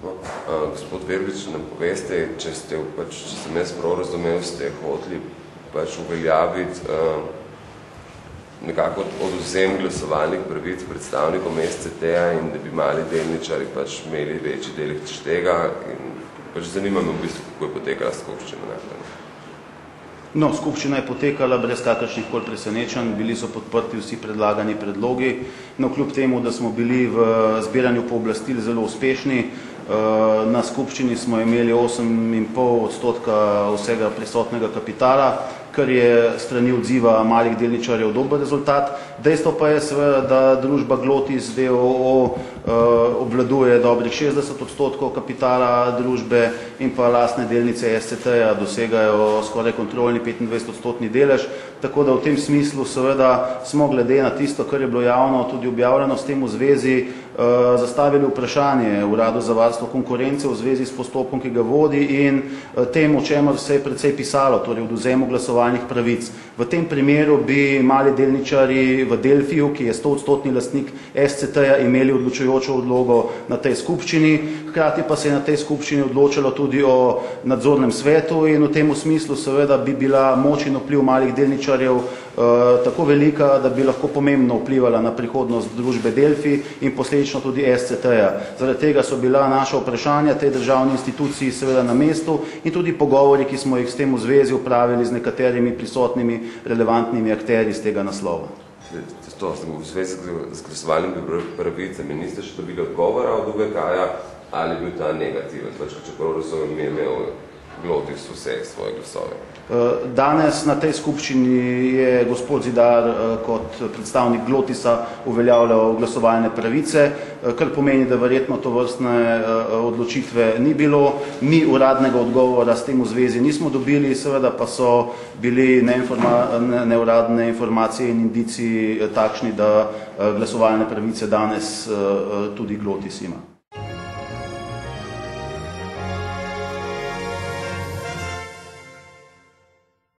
Gospod Verbič, nam poveste, če sem jaz prav razumel, ste hoteli uveljaviti nekako odvzem glasovalnih pravic predstavnikov SCT-ja in da bi mali delničari imeli večji delež tega in zanima me v bistvu, kako je potekala skupščina. No, skupščina je potekala brez kakršnih koli presenečenj, bili so podprti vsi predlagani predlogi, no kljub temu, da smo bili v zbiranju pooblastil zelo uspešni, na skupščini smo imeli 8,5% vsega prisotnega kapitala, kar je strani odziva malih delničarjev dober rezultat. Dejstvo pa je seveda, da družba Glotis d.o.o. obvladuje dobrih 60% kapitala družbe in pa lastne delnice SCT-ja dosegajo skoraj kontrolni 25% delež, tako da v tem smislu seveda smo glede na tisto, kar je bilo javno tudi objavljeno s tem v zvezi, zastavili vprašanje Uradu za varstvo konkurence v zvezi s postopkom, ki ga vodi in tem, o čemer se je precej pisalo, torej odvzemu glasovalnih pravic. V tem primeru bi mali delničarji v Delfiju, ki je 100% lastnik SCT-ja, imeli odločujočo vlogo na tej skupščini, hkrati pa se je na tej skupščini odločalo tudi o nadzornem svetu in v tem smislu seveda bi bila moč in vpliv malih delničarjev tako velika, da bi lahko pomembno vplivala na prihodnost družbe Delfi in posledično tudi SCT-ja. Zaradi tega so bila naša vprašanja tej državni instituciji seveda na mestu in tudi pogovori, ki smo jih s tem v zvezi upravili z nekaterimi prisotnimi relevantnimi akterji z tega naslova. V zvezi z glasovalnimi pravicami niste še dobili odgovora od UVK-ja ali bil ta negativen, čeprav razumem je imel Glotis vse svoje glasove? Danes na tej skupščini je gospod Zidar kot predstavnik Glotisa uveljavljal glasovalne pravice, kar pomeni, da verjetno tovrstne odločitve ni bilo. Mi uradnega odgovora s tem v zvezi nismo dobili, seveda pa so bili neuradne informacije in indiciji takšni, da glasovalne pravice danes tudi Glotis ima.